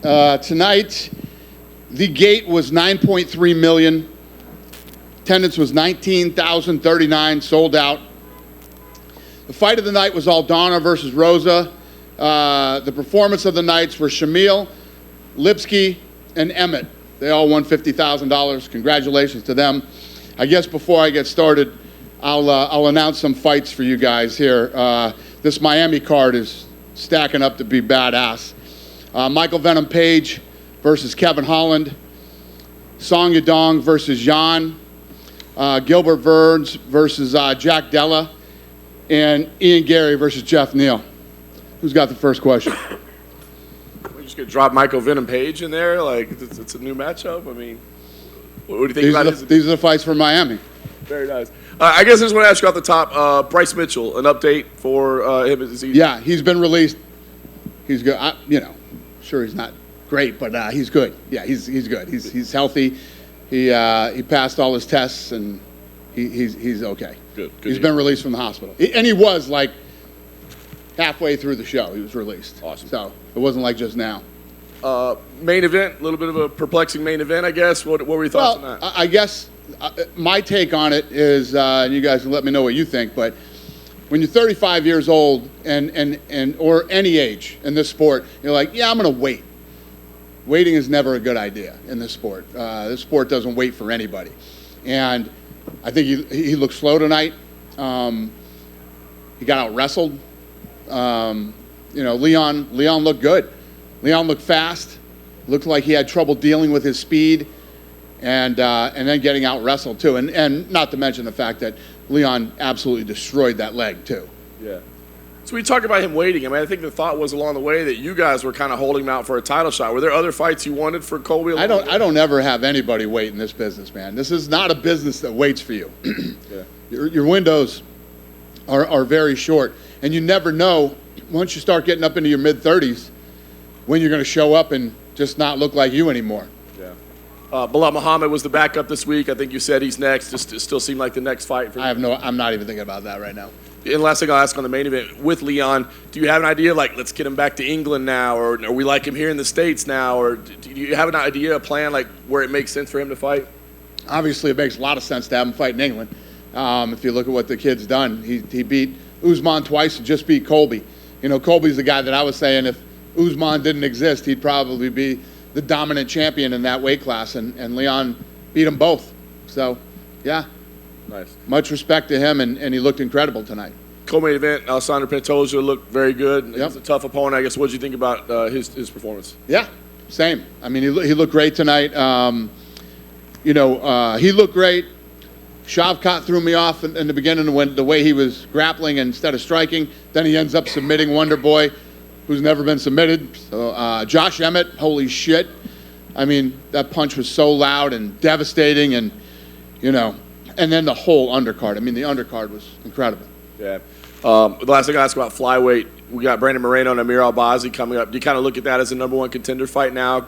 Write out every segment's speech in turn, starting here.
Tonight, the gate was 9.3 million. Attendance was 19,039, sold out. The fight of the night was Aldana versus Rosa. The performance of the nights were Shamil, Lipsky, and Emmett. They all won $50,000. Congratulations to them. I guess before I get started, I'll announce some fights for you guys here. This Miami card is stacking up to be badass. Michael Venom Page versus Kevin Holland. Song Yadong versus Jan. Gilbert Burns versus Jack Della. And Ian Gary versus Jeff Neal. Who's got the first question? We're just going to drop Michael Venom Page in there? Like, it's a new matchup? I mean, what do you think about it? These are the fights for Miami. Very nice. I guess I just want to ask you off the top, Bryce Mitchell, an update for him. Yeah, he's been released. He's good. Sure he's not great, but he's good. Yeah, he's good. He's healthy. He passed all his tests, and he's okay. Good. He's been released from the hospital. And he was like halfway through the show. He was released. Awesome. So it wasn't like just now. Main event, a little bit of a perplexing main event, I guess. What were your thoughts on that? I guess my take on it is, and you guys can let me know what you think, but when you're 35 years old and or any age in this sport, you're like, yeah, I'm going to wait. Waiting is never a good idea in this sport. This sport doesn't wait for anybody. And I think he looked slow tonight. He got out wrestled. Leon looked good. Leon looked fast. Looked like he had trouble dealing with his speed, and then getting out wrestled too. And not to mention the fact that Leon absolutely destroyed that leg too. Yeah. So we talk about him waiting. I mean, I think the thought was along the way that you guys were kind of holding him out for a title shot. Were there other fights you wanted for Colby? I don't ever have anybody wait in this business, man. This is not a business that waits for you. Yeah. Your windows are very short, and you never know once you start getting up into your mid-30s when you're going to show up and just not look like you anymore. Yeah. Bilal Muhammad was the backup this week. I think you said he's next. Just still seemed like the next fight for you. I'm not even thinking about that right now. And last thing I'll ask on the main event with Leon, do you have an idea, like, let's get him back to England now, or we like him here in the States now, or do you have an idea, a plan, like, where it makes sense for him to fight? Obviously, it makes a lot of sense to have him fight in England. If you look at what the kid's done, he beat Usman twice and just beat Colby. Colby's the guy that I was saying if Usman didn't exist, he'd probably be the dominant champion in that weight class, and Leon beat them both. So, yeah. Nice. Much respect to him, and he looked incredible tonight. Co-main event, Alessandro Pantoja looked very good. Yep. He's a tough opponent, I guess. What did you think about his performance? Yeah, same. I mean, he looked great tonight. He looked great. Shavkat threw me off in the beginning when the way he was grappling instead of striking. Then he ends up submitting Wonder Boy, who's never been submitted. So Josh Emmett, holy shit. I mean, that punch was so loud and devastating, and and then the whole undercard. I mean, the undercard was incredible. Yeah. The last thing I asked about flyweight, we got Brandon Moreno and Amir Albazi coming up. Do you kind of look at that as a number one contender fight now?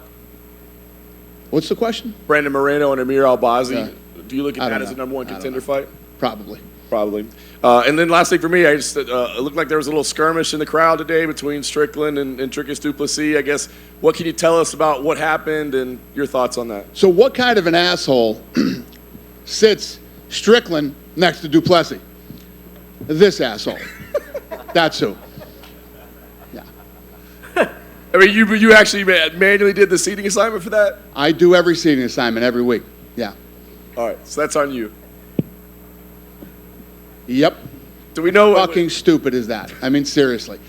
What's the question? Brandon Moreno and Amir Albazi. Yeah. Do you look at that as a number one contender fight? Probably. And then last thing for me, it looked like there was a little skirmish in the crowd today between Strickland and Trickus du Plessis. I guess, what can you tell us about what happened and your thoughts on that? So what kind of an asshole sits Strickland next to du Plessis? This asshole. That's who. Yeah. I mean, you actually manually did the seating assignment for that? I do every seating assignment every week. Yeah. All right, so that's on you. Yep. Do we know? Fucking stupid is that? I mean, seriously.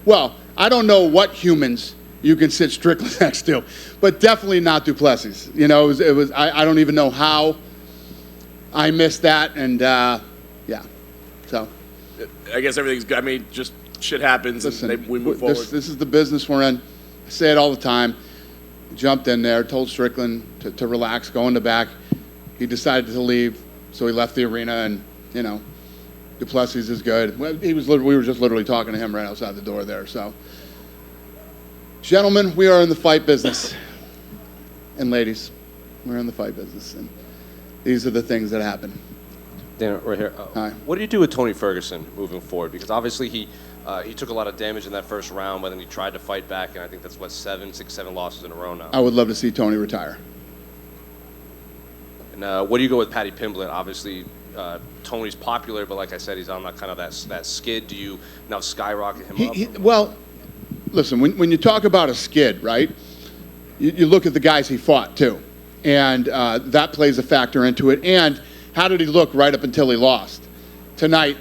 Well, I don't know what humans you can sit Strickland next to, but definitely not du Plessis. It was. I don't even know how I missed that, and yeah. So. I guess everything's good. I mean, just shit happens, Listen, and we move forward. This is the business we're in. I say it all the time. Jumped in there, told Strickland to relax, go in the back. He decided to leave, so he left the arena, and du Plessis is good. We were just literally talking to him right outside the door there. So, gentlemen, we are in the fight business, and ladies, we're in the fight business, and these are the things that happen. Dan, right here. Hi. What do you do with Tony Ferguson moving forward? Because obviously he took a lot of damage in that first round, but then he tried to fight back, and I think that's what 7 losses in a row now. I would love to see Tony retire. And what do you go with Paddy Pimblett? Obviously, Tony's popular, but like I said, he's on that kind of that skid. Do you now skyrocket him up? Well, listen, when you talk about a skid, right, you look at the guys he fought, too. And that plays a factor into it. And how did he look right up until he lost? Tonight,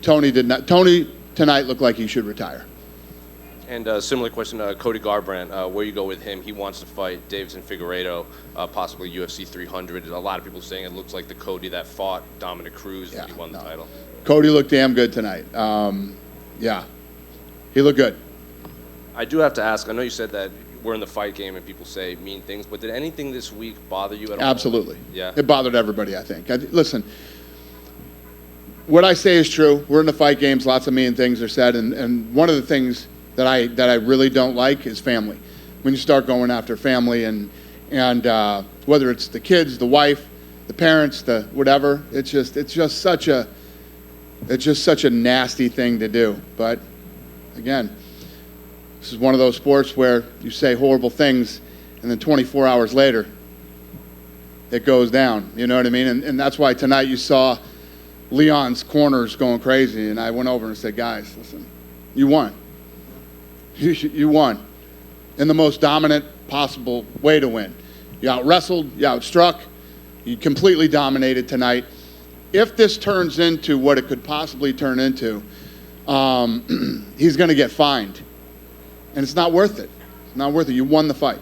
Tony did not. Tony tonight looked like he should retire. And a similar question, Cody Garbrandt, where you go with him? He wants to fight Deiveson Figueiredo, possibly UFC 300. A lot of people saying it looks like the Cody that fought Dominic Cruz when he won the title. Cody looked damn good tonight. Yeah, he looked good. I do have to ask, I know you said that we're in the fight game and people say mean things, but did anything this week bother you at all? Absolutely. Yeah. It bothered everybody, I think. Listen, what I say is true. We're in the fight games. Lots of mean things are said. And one of the things that I really don't like is family. When you start going after family and whether it's the kids, the wife, the parents, the whatever, it's just such a nasty thing to do. But again, this is one of those sports where you say horrible things, and then 24 hours later, it goes down. You know what I mean? And that's why tonight you saw Leon's corners going crazy, and I went over and said, guys, listen, you won. You won in the most dominant possible way to win. You out-wrestled, you outstruck, you completely dominated tonight. If this turns into what it could possibly turn into, he's going to get fined. And it's not worth it. It's not worth it. You won the fight.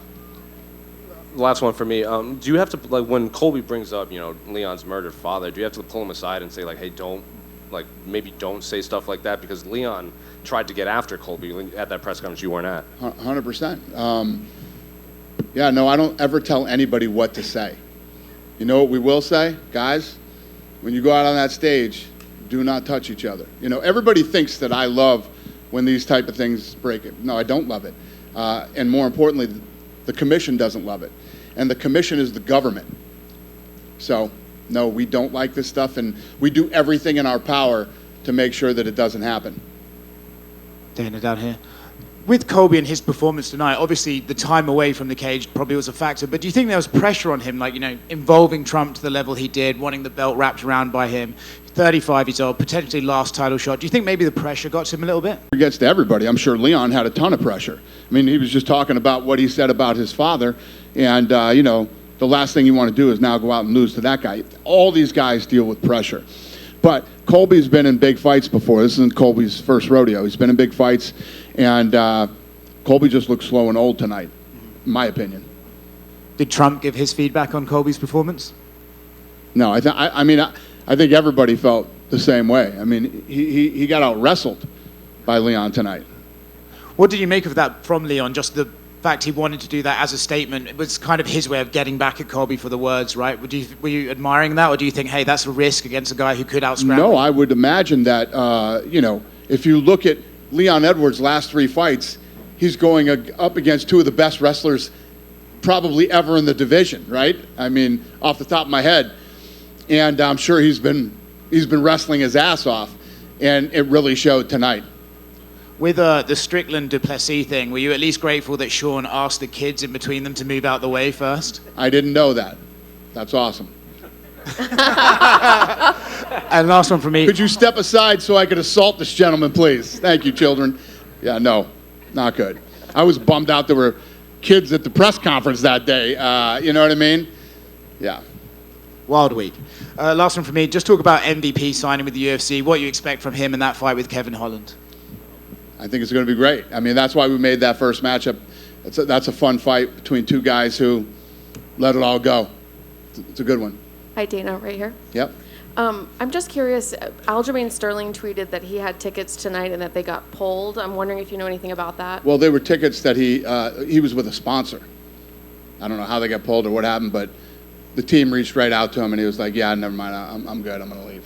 Last one for me. Do you have to, like, when Colby brings up, Leon's murdered father, do you have to pull him aside and say, like, hey, maybe don't say stuff like that? Because Leon tried to get after Colby at that press conference you weren't at. 100%. Yeah, no, I don't ever tell anybody what to say. You know what we will say? Guys, when you go out on that stage, do not touch each other. Everybody thinks that I love when these type of things break it. No, I don't love it. And more importantly, the commission doesn't love it. And the commission is the government. So, no, we don't like this stuff, and we do everything in our power to make sure that it doesn't happen. Dana down here. With Colby and his performance tonight, obviously the time away from the cage probably was a factor, but do you think there was pressure on him, involving Trump to the level he did, wanting the belt wrapped around by him, 35 years old, potentially last title shot? Do you think maybe the pressure got to him a little bit? It gets to everybody. I'm sure Leon had a ton of pressure. I mean, he was just talking about what he said about his father, and, the last thing you want to do is now go out and lose to that guy. All these guys deal with pressure. But Colby's been in big fights before. This isn't Colby's first rodeo. He's been in big fights, and Colby just looks slow and old tonight, in my opinion. Did Trump give his feedback on Colby's performance? No, I think everybody felt the same way. I mean, he got out-wrestled by Leon tonight. What did you make of that from Leon? Just the fact he wanted to do that as a statement. It was kind of his way of getting back at Colby for the words, right? Were you admiring that, or do you think, hey, that's a risk against a guy who could out-scramble? No, I would imagine that, if you look at Leon Edwards' last 3 fights, he's going up against 2 of the best wrestlers probably ever in the division, right? I mean, off the top of my head. And I'm sure he's been wrestling his ass off, and it really showed tonight. With the Strickland Duplessis thing, were you at least grateful that Sean asked the kids in between them to move out the way first? I didn't know that. That's awesome. And last one from me. Could you step aside so I could assault this gentleman, please? Thank you, children. Yeah, no, not good. I was bummed out there were kids at the press conference that day. You know what I mean? Yeah. Wild week. Last one from me. Just talk about MVP signing with the UFC. What you expect from him in that fight with Kevin Holland? I think it's going to be great. I mean, that's why we made that first matchup. That's a fun fight between 2 guys who let it all go. It's a good one. Hi, Dana, right here. Yep. I'm just curious, Aljamain Sterling tweeted that he had tickets tonight and that they got pulled. I'm wondering if you know anything about that. Well, they were tickets that he was with a sponsor. I don't know how they got pulled or what happened, but the team reached right out to him and he was like, yeah, never mind, I'm good, I'm going to leave.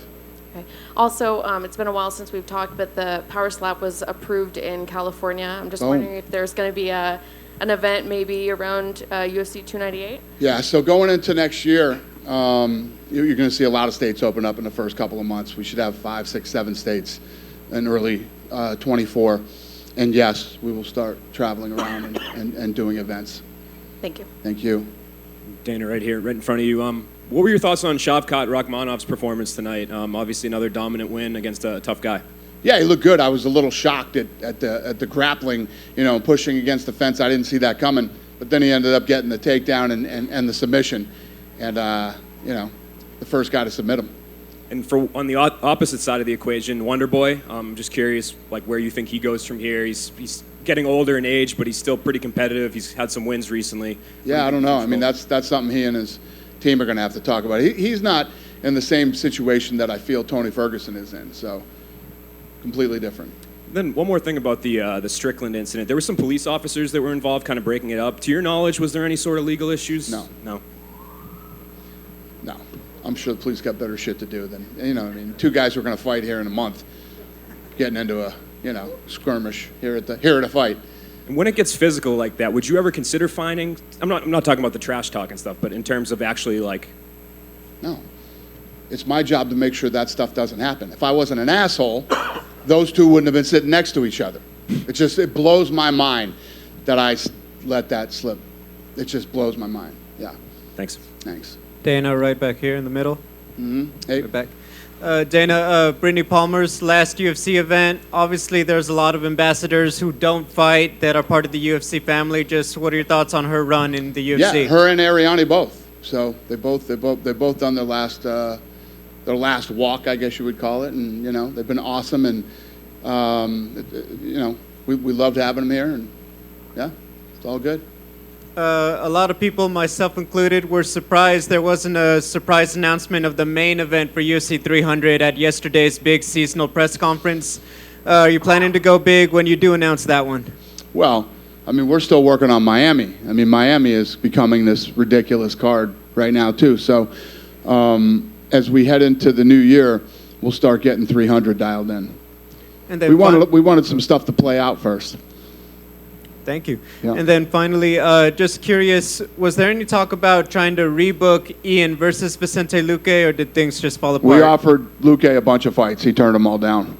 Okay. Also, it's been a while since we've talked, but the Power Slap was approved in California. I'm just wondering if there's going to be an event maybe around UFC 298? Yeah, so going into next year, You're going to see a lot of states open up in the first couple of months. We should have 5, 6, 7 states in early 24. And yes, we will start traveling around and doing events. Thank you. Thank you. Dana, right here, right in front of you. What were your thoughts on Shavkat Rakhmonov's performance tonight? Obviously, another dominant win against a tough guy. Yeah, he looked good. I was a little shocked at the grappling, pushing against the fence. I didn't see that coming. But then he ended up getting the takedown and the submission. And, the first guy to submit him. And on the opposite side of the equation, Wonder Boy, I'm just curious, where you think he goes from here. He's getting older in age, but he's still pretty competitive. He's had some wins recently. Yeah, I don't know. I mean, that's something he and his team are going to have to talk about. He's not in the same situation that I feel Tony Ferguson is in, so completely different. Then one more thing about the Strickland incident. There were some police officers that were involved, kind of breaking it up. To your knowledge, was there any sort of legal issues? No. No. No. I'm sure the police got better shit to do than, two guys who are going to fight here in a month getting into a, skirmish here at a fight. And when it gets physical like that, would you ever consider fining? I'm not talking about the trash talk and stuff, but in terms of actually No. It's my job to make sure that stuff doesn't happen. If I wasn't an asshole, those two wouldn't have been sitting next to each other. It blows my mind that I let that slip. It just blows my mind. Yeah. Thanks. Thanks. Dana, right back here in the middle. Hey. Right back. Dana, Brittany Palmer's last UFC event. Obviously, there's a lot of ambassadors who don't fight that are part of the UFC family. Just what are your thoughts on her run in the UFC? Yeah, her and Ariane both. So they've both done their last walk, I guess you would call it, and they've been awesome, and we loved having them here, and yeah, it's all good. A lot of people, myself included, were surprised there wasn't a surprise announcement of the main event for UFC 300 at yesterday's big seasonal press conference. Are you planning to go big when you do announce that one? Well, I mean, we're still working on Miami. I mean, Miami is becoming this ridiculous card right now, too. So as we head into the new year, we'll start getting 300 dialed in. And then We wanted some stuff to play out first. Thank you. Yeah. And then finally, just curious, was there any talk about trying to rebook Ian versus Vicente Luque, or did things just fall apart? We offered Luque a bunch of fights. He turned them all down.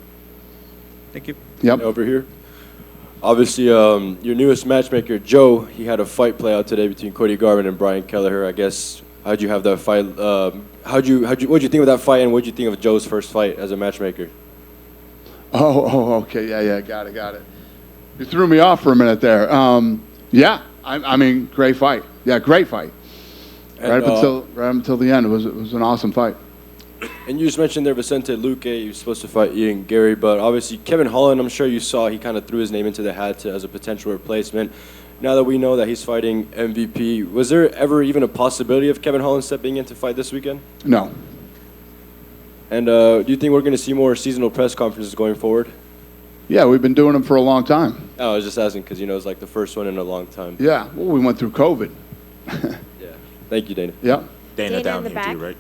Thank you. Yep. Over here. Obviously, your newest matchmaker, Joe, he had a fight play out today between Cody Garbrandt and Brian Kelleher. I guess, how'd you have that fight? What'd you think of that fight, and what'd you think of Joe's first fight as a matchmaker? Okay. Yeah. Got it. You threw me off for a minute there. Yeah. I mean, great fight. Yeah, great fight. And, right up until the end, it was an awesome fight. And you just mentioned there Vicente Luque, he was supposed to fight Ian Gary, but obviously Kevin Holland, I'm sure you saw, he kind of threw his name into the hat as a potential replacement. Now that we know that he's fighting MVP, was there ever even a possibility of Kevin Holland stepping in to fight this weekend? No. And do you think we're going to see more seasonal press conferences going forward? Yeah, we've been doing them for a long time. Oh, I was just asking because, it's like the first one in a long time. Yeah, well, we went through COVID. Yeah. Thank you, Dana. Yep. Dana Dana down in the here back. too, right?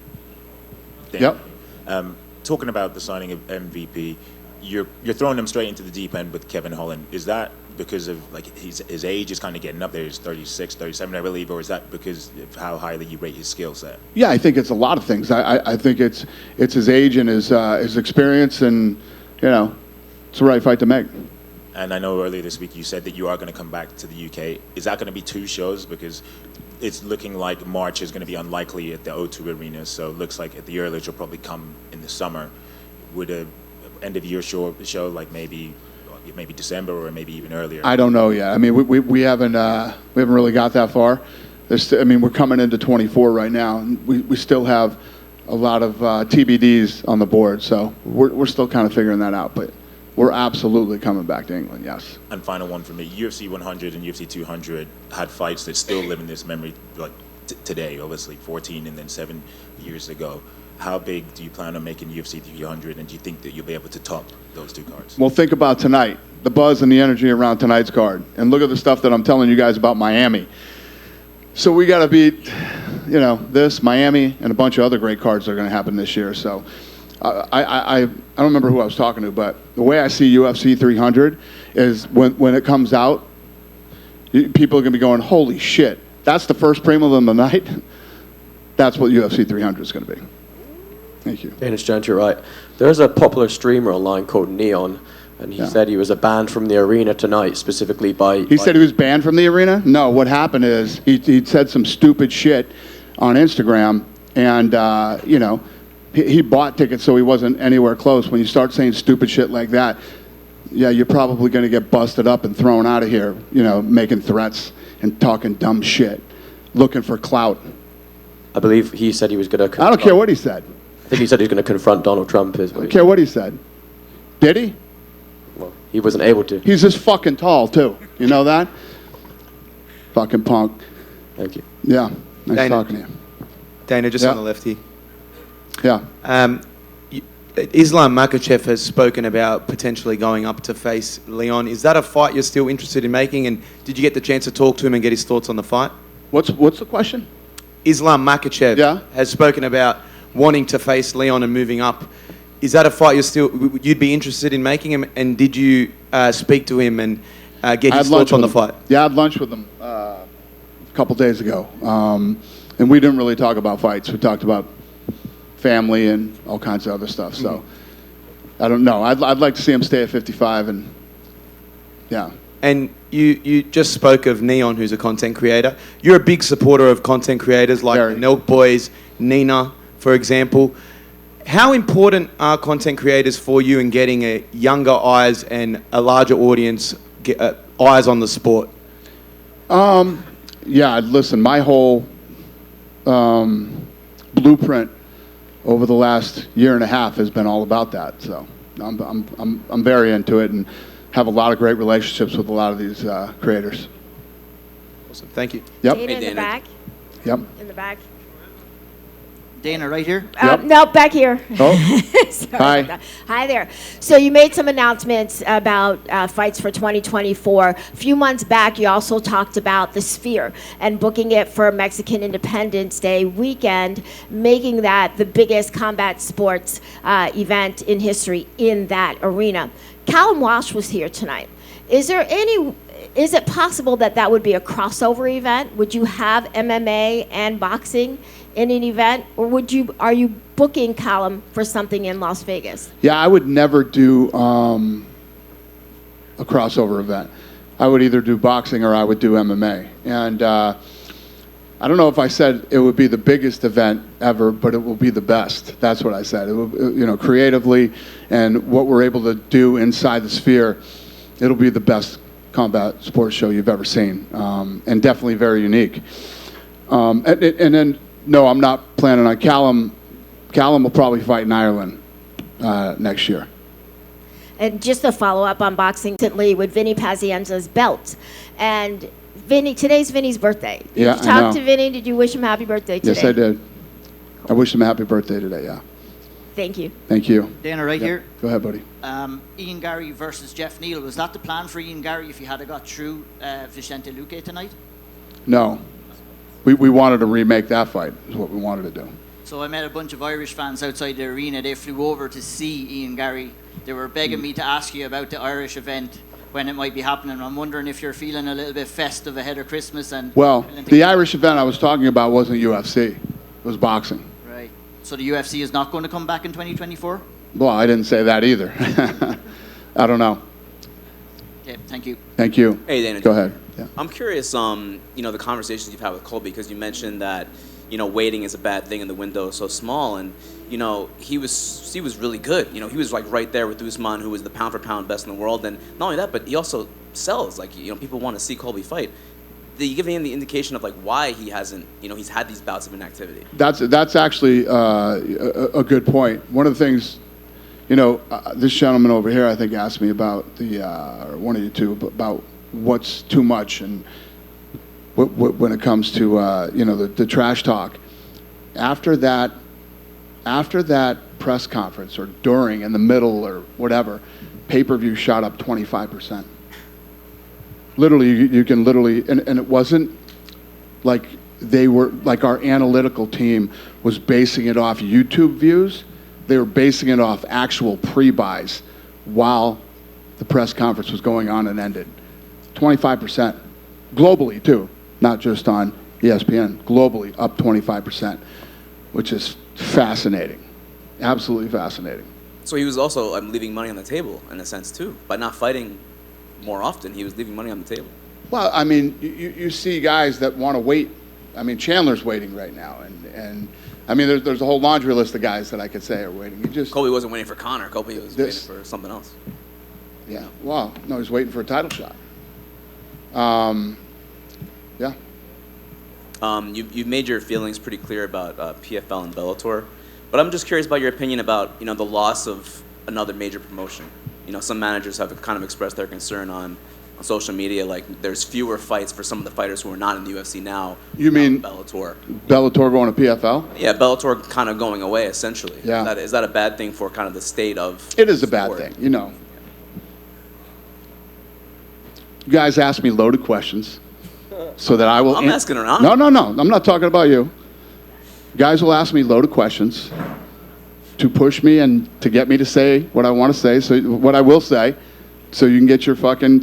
Dana. Yep. Talking about the signing of MVP, you're throwing him straight into the deep end with Kevin Holland. Is that because of his age is kind of getting up there? He's 36, 37, I believe, or is that because of how highly you rate his skill set? Yeah, I think it's a lot of things. I think it's his age and his experience, and it's the right fight to make. And I know earlier this week you said that you are going to come back to the UK. Is that going to be 2 shows? Because it's looking like March is going to be unlikely at the O2 Arena, so it looks like at the earliest you'll probably come in the summer. Would a end of year show like maybe December or maybe even earlier? I don't know yet. I mean, we haven't really got that far. We're coming into 24 right now, and we still have a lot of TBDs on the board, so we're still kind of figuring that out. But we're absolutely coming back to England, yes. And final one for me, UFC 100 and UFC 200 had fights that still live in this memory, like today, obviously, 14 and then 7 years ago. How big do you plan on making UFC 300, and do you think that you'll be able to top those 2 cards? Well, think about tonight, the buzz and the energy around tonight's card, and look at the stuff that I'm telling you guys about Miami. So we got to beat, this, Miami, and a bunch of other great cards that are going to happen this year. So I don't remember who I was talking to, but the way I see UFC 300 is when it comes out, people are going to be going, holy shit, that's the first prelim of the night? That's what UFC 300 is going to be. Thank you. Danish Giant, you're right. There's a popular streamer online called Neon, and he said he was banned from the arena tonight, specifically by... He said he was banned from the arena? No, what happened is he said some stupid shit on Instagram, and, you know, he bought tickets so he wasn't anywhere close. When you start saying stupid shit like that, yeah, you're probably going to get busted up and thrown out of here, you know, making threats and talking dumb shit, looking for clout. I believe he said he was going to... I don't care what he said. I think he said he was going to confront Donald Trump. I don't care what he said. Did he? Well, he wasn't able to. He's this fucking tall, too. You know that? Fucking punk. Thank you. Yeah, nice Dana. talking to you. Dana, just Yeah. on the left here. Yeah. Islam Makhachev has spoken about potentially going up to face Leon. Is that a fight you're still interested in making? And did you get the chance to talk to him and get his thoughts on the fight? What's the question? Islam Makhachev has spoken about wanting to face Leon and moving up. Is that a fight you'd be interested in making him? And did you speak to him and get his thoughts on the fight? Yeah, I had lunch with him a couple days ago. And we didn't really talk about fights. We talked about family and all kinds of other stuff. So I don't know. I'd like to see him stay at 55 and yeah. And you just spoke of Neon, who's a content creator. You're a big supporter of content creators like the Nelk Boys, Nina, for example. How important are content creators for you in getting a younger eyes and a larger audience eyes on the sport? Yeah, listen, my whole blueprint over the last year and a half has been all about that. So I'm very into it and have a lot of great relationships with a lot of these creators. Awesome, thank you. Yep. Dana in the back. Yep. In the back. Dana, right here? Yep. No, back here. Oh. Sorry Hi. about that. Hi there. So you made some announcements about fights for 2024. A few months back, you also talked about the Sphere and booking it for Mexican Independence Day weekend, making that the biggest combat sports event in history in that arena. Callum Walsh was here tonight. Is it possible that would be a crossover event? Would you have MMA and boxing in an event, or are you booking Callum for something in Las Vegas? Yeah, I would never do a crossover event. I would either do boxing or I would do MMA. And I don't know if I said it would be the biggest event ever, but it will be the best. That's what I said. It will, creatively and what we're able to do inside the Sphere, it'll be the best combat sports show you've ever seen, and definitely very unique. And then, no, I'm not planning on Callum. Callum will probably fight in Ireland next year. And just to follow up on boxing recently with Vinny Pazienza's belt. And today's Vinny's birthday. Did Yeah, you I talk know. to Vinny? Did you wish him happy birthday today? Yes, I did. I wish him a happy birthday today, yeah. Thank you. Thank you. Dana, right Yep. here. Go ahead, buddy. Ian Gary versus Jeff Neal. Was that the plan for Ian Gary if he had got through Vicente Luque tonight? No. We wanted to remake that fight, is what we wanted to do. So I met a bunch of Irish fans outside the arena. They flew over to see Ian Gary. They were begging me to ask you about the Irish event, when it might be happening. I'm wondering if you're feeling a little bit festive ahead of Christmas. And Well, the Irish event I was talking about wasn't UFC. It was boxing. Right. So the UFC is not going to come back in 2024? Well, I didn't say that either. I don't know. Okay, thank you. Thank you. Hey, Dana. Go ahead. Yeah. I'm curious, the conversations you've had with Colby, because you mentioned that, waiting is a bad thing and the window is so small. And, he was really good. He was like right there with Usman, who was the pound for pound best in the world. And not only that, but he also sells. Like, people want to see Colby fight. Did you give any indication of like why he hasn't, he's had these bouts of inactivity? That's actually a good point. One of the things, this gentleman over here, I think, asked me about or one of you two, about what's too much and when it comes to, the trash talk. After that press conference or during, in the middle or whatever, pay-per-view shot up 25%. Literally, you can literally, and it wasn't like they were, like our analytical team was basing it off YouTube views. They were basing it off actual pre-buys while the press conference was going on and ended. 25%. Globally, too, not just on ESPN, globally up 25%, which is fascinating. Absolutely fascinating. So he was also leaving money on the table in a sense too. By not fighting more often, he was leaving money on the table. Well, I mean, you see guys that want to wait. I mean, Chandler's waiting right now, and I mean, there's a whole laundry list of guys that I could say are waiting. Colby wasn't waiting for Conor. Colby was waiting for something else. Yeah. Well, no, he's waiting for a title shot. Yeah. You've made your feelings pretty clear about PFL and Bellator, but I'm just curious about your opinion about the loss of another major promotion. Some managers have kind of expressed their concern on social media, like there's fewer fights for some of the fighters who are not in the UFC now. You mean Bellator? Bellator going to PFL? Yeah, Bellator kind of going away essentially. Yeah. Is that a bad thing for kind of the state of? It is a bad thing, You guys ask me loaded questions, so that I will. I'm asking around. No. I'm not talking about you. Guys will ask me loaded questions to push me and to get me to say what I want to say. So what I will say, so you can get your fucking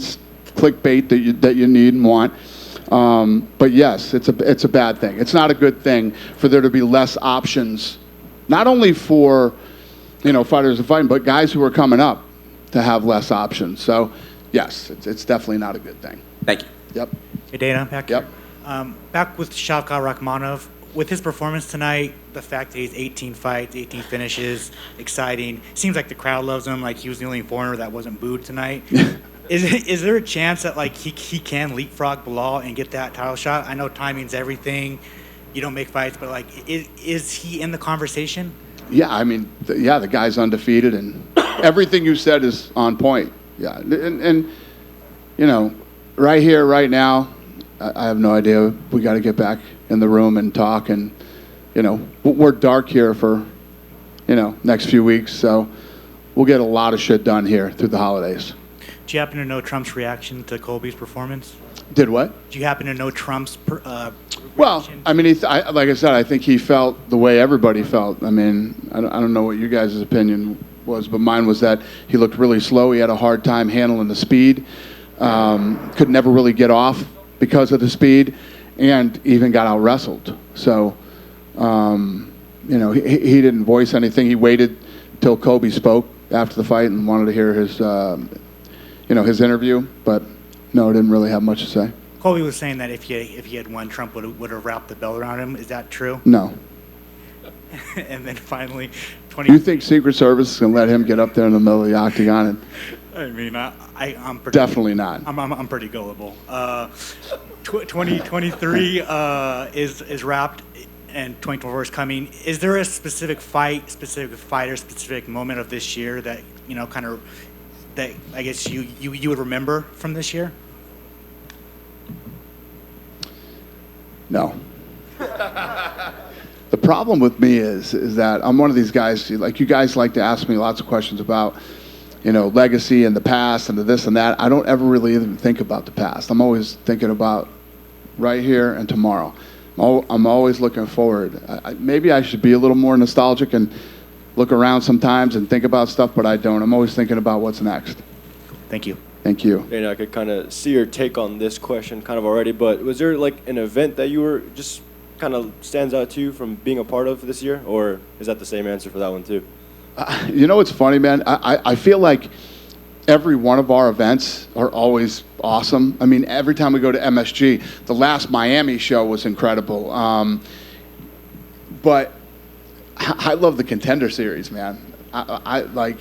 clickbait that you need and want. But yes, it's a bad thing. It's not a good thing for there to be less options, not only for fighters to fight, but guys who are coming up to have less options. So yes, it's definitely not a good thing. Thank you. Yep. Hey, Dana, back Yep. here. Back with Shavkat Rakhmonov. With his performance tonight, the fact that he's 18 fights, 18 finishes, exciting. Seems like the crowd loves him. Like he was the only foreigner that wasn't booed tonight. Is there a chance that like he can leapfrog Bilal and get that title shot? I know timing's everything. You don't make fights, but like, is he in the conversation? Yeah, I mean, the guy's undefeated, and everything you said is on point. Yeah, and right here, right now, I have no idea. We got to get back in the room and talk, and we're dark here for next few weeks, so we'll get a lot of shit done here through the holidays. Do you happen to know Trump's reaction to Colby's performance? Did what? Do you happen to know Trump's Well, I mean, like I said, I think he felt the way everybody felt. I mean, I don't know what you guys' opinion was, but mine was that he looked really slow. He had a hard time handling the speed. Could never really get off because of the speed, and even got out wrestled. So, he didn't voice anything. He waited till Colby spoke after the fight and wanted to hear his, his interview. But no, didn't really have much to say. Colby was saying that if he had won, Trump would have wrapped the belt around him. Is that true? No. And then finally, Do you think Secret Service is going to let him get up there in the middle of the octagon? I mean, I'm pretty, Definitely not. I'm pretty gullible. 2023 is wrapped, and 2024 is coming. Is there a specific fight, specific fighter, specific moment of this year that that I guess you would remember from this year? No. The problem with me is that I'm one of these guys, like you guys like to ask me lots of questions about, legacy and the past and the this and that. I don't ever really even think about the past. I'm always thinking about right here and tomorrow. I'm always looking forward. Maybe I should be a little more nostalgic and look around sometimes and think about stuff, but I don't. I'm always thinking about what's next. Thank you. Thank you. And I could kind of see your take on this question kind of already, but was there like an event that you were just kind of stands out to you from being a part of this year, or is that the same answer for that one too? It's funny, man. I feel like every one of our events are always awesome. I mean, every time we go to MSG, the last Miami show was incredible. But I love the Contender Series, man. I like.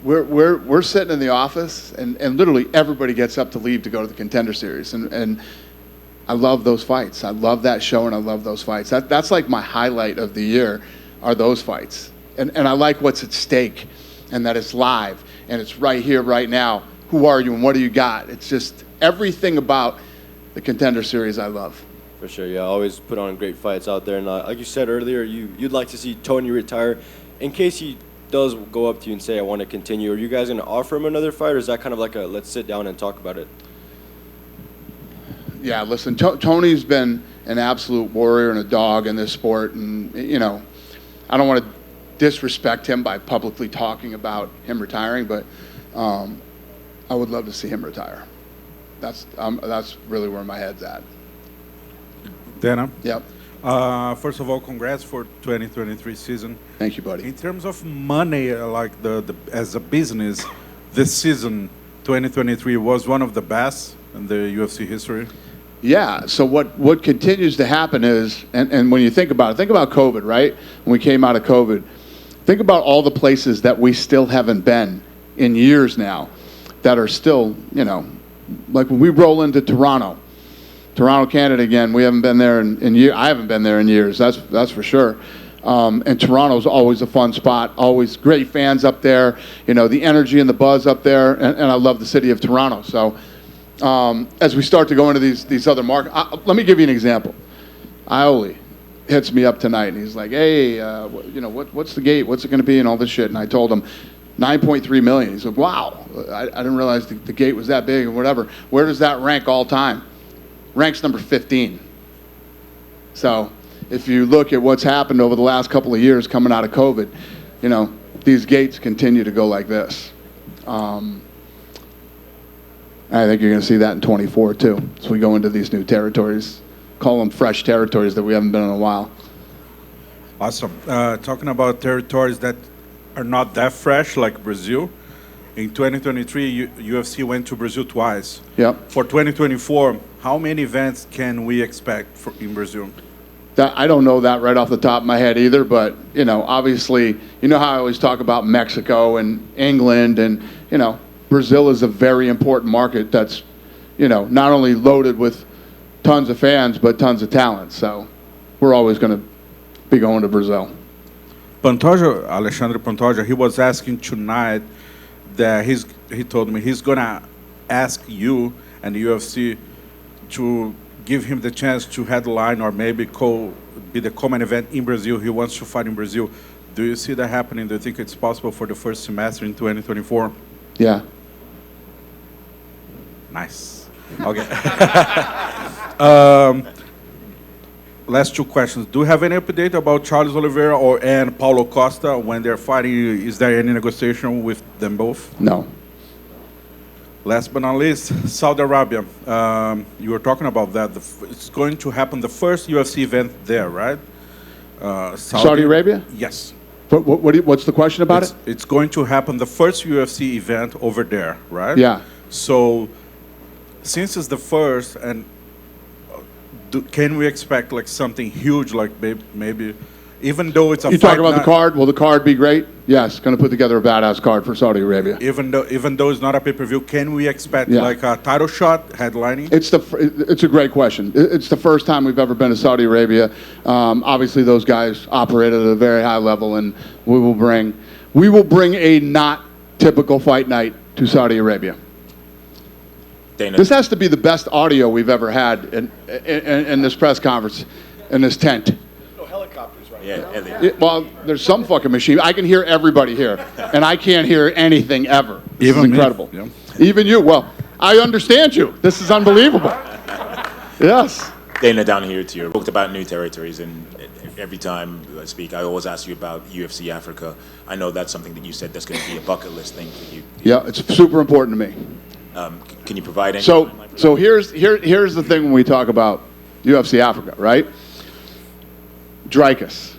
We're sitting in the office, and literally everybody gets up to leave to go to the Contender Series, and I love those fights. I love that show, and I love those fights. That's like my highlight of the year, are those fights, and I like what's at stake, and that it's live, and it's right here, right now. Who are you, and what do you got? It's just everything about the Contender Series I love. For sure, yeah. Always put on great fights out there, and like you said earlier, you'd like to see Tony retire. In case he does go up to you and say, I want to continue, are you guys going to offer him another fight, or is that kind of like a let's sit down and talk about it? Yeah, listen, Tony's been an absolute warrior and a dog in this sport, and I don't want to disrespect him by publicly talking about him retiring, but I would love to see him retire. That's really where my head's at. Dana. Yep. First of all, congrats for 2023 season. Thank you, buddy. In terms of money, like the as a business, this season 2023 was one of the best in the UFC history. Yeah. So what continues to happen is, and when you think about COVID, right? When we came out of COVID, think about all the places that we still haven't been in years now, that are still, like when we roll into Toronto, Canada again. We haven't been there in years. I haven't been there in years. That's for sure. And Toronto's always a fun spot. Always great fans up there. The energy and the buzz up there. And I love the city of Toronto. So as we start to go into these other markets, let me give you an example. Ioli hits me up tonight, and he's like, "Hey, what's the gate? What's it going to be?" And all this shit. And I told him, 9.3 million. He said, "Wow, I didn't realize the gate was that big," or whatever. Where does that rank all time? Ranks number 15. So if you look at what's happened over the last couple of years coming out of COVID, these gates continue to go like this. I think you're going to see that in 24 too, as we go into these new territories. Call them fresh territories that we haven't been in a while. Awesome. Talking about territories that are not that fresh, like Brazil. In 2023, UFC went to Brazil twice. Yep. For 2024, how many events can we expect in Brazil? I don't know that right off the top of my head either, but, obviously, how I always talk about Mexico and England, and, Brazil is a very important market that's, not only loaded with tons of fans, but tons of talent. So we're always going to be going to Brazil. Pantoja, Alexandre Pantoja, he was asking tonight that he told me he's going to ask you and the UFC to give him the chance to headline or maybe be the common event in Brazil. He wants to fight in Brazil. Do you see that happening? Do you think it's possible for the first semester in 2024? Yeah. Nice. Okay. Last two questions. Do you have any update about Charles Oliveira and Paulo Costa when they're fighting? Is there any negotiation with them both? No. Last but not least, Saudi Arabia. You were talking about that. It's going to happen, the first UFC event there, right? Saudi Arabia? Yes. What's the question about it? It's going to happen, the first UFC event over there, right? Yeah. So, since it's the first, and can we expect like something huge, like maybe, even though it's a You talking about the card? Will the card be great? Yes, going to put together a badass card for Saudi Arabia. Even though it's not a pay-per-view, can we expect like a title shot headlining? It's a great question. It's the first time we've ever been to Saudi Arabia. Obviously, those guys operate at a very high level, and we will bring a not typical fight night to Saudi Arabia. Dana. This has to be the best audio we've ever had in this press conference, in this tent. No helicopters, right? Yeah, Elliot. Well, there's some fucking machine. I can hear everybody here, and I can't hear anything ever. This Even is me. incredible. Yeah. Even you. Well, I understand you. This is unbelievable. Yes. Dana, down here to you. Talked about new territories, and every time I speak, I always ask you about UFC Africa. I know that's something that you said that's going to be a bucket list thing for you. Yeah, it's super important to me. Can you provide any? So here's the thing when we talk about UFC Africa, right? Dreykus,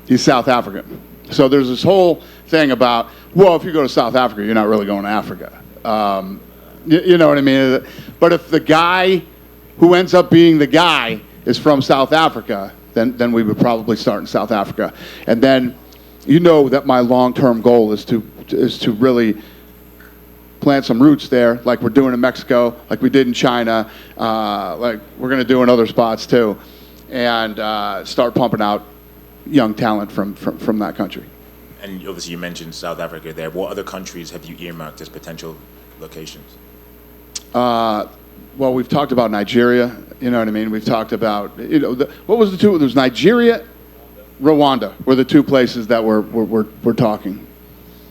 he's South African. So there's this whole thing about, well, if you go to South Africa, you're not really going to Africa. You know what I mean? But if the guy who ends up being the guy is from South Africa, then we would probably start in South Africa. And then that my long-term goal is to really plant some roots there, like we're doing in Mexico, like we did in China, like we're going to do in other spots too, and start pumping out young talent from that country. And obviously you mentioned South Africa there. What other countries have you earmarked as potential locations? Well, we've talked about Nigeria, you know what I mean? We've talked about, what was the two? There was Nigeria, Rwanda were the two places that we're talking.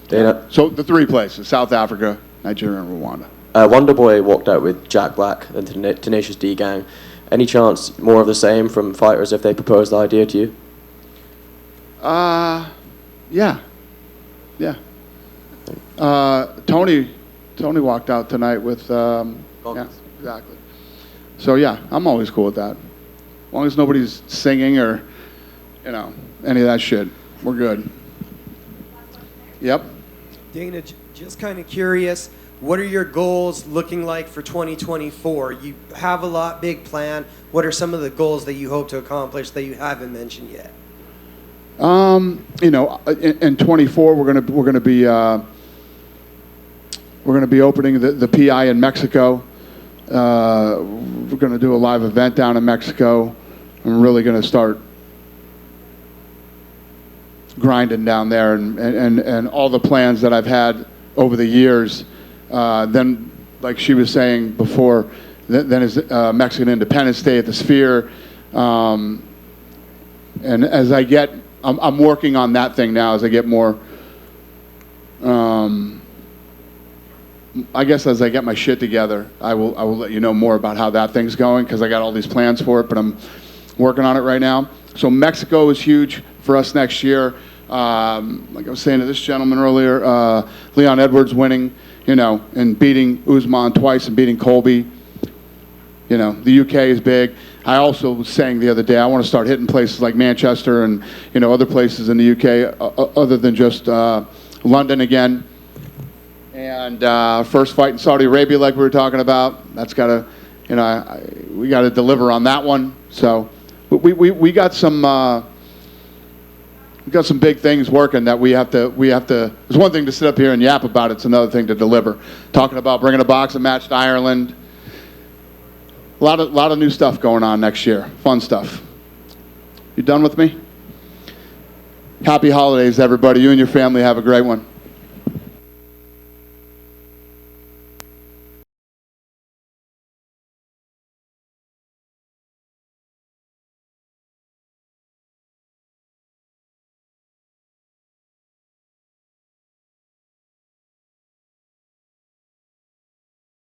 Dana. So the three places, South Africa, Nigeria, and Rwanda. Wonderboy walked out with Jack Black and Tenacious D Gang. Any chance more of the same from fighters if they propose the idea to you? Yeah. Tony walked out tonight with, yeah, exactly. So yeah, I'm always cool with that. long as nobody's singing or, any of that shit, we're good. Yep. Dana, just kind of curious, what are your goals looking like for 2024? You have a lot big plan. What are some of the goals that you hope to accomplish that you haven't mentioned yet? In 24, we're gonna be opening the PI in Mexico. We're gonna do a live event down in Mexico. I'm really gonna start grinding down there, and all the plans that I've had over the years. Then, like she was saying before, then is Mexican Independence Day at the Sphere. And as I get, I'm working on that thing now as I get more, I guess as I get my shit together, I will let you know more about how that thing's going, because I got all these plans for it, but I'm working on it right now. So Mexico is huge for us next year. Like I was saying to this gentleman earlier, Leon Edwards winning, and beating Usman twice and beating Colby. The UK is big. I also was saying the other day, I want to start hitting places like Manchester and, other places in the UK other than just London again. And first fight in Saudi Arabia, like we were talking about, that's got to, we got to deliver on that one. So we got some. We've got some big things working that we have to, it's one thing to sit up here and yap about it, it's another thing to deliver. Talking about bringing a boxing match to Ireland. A lot of new stuff going on next year. Fun stuff. You done with me? Happy holidays, everybody. You and your family have a great one.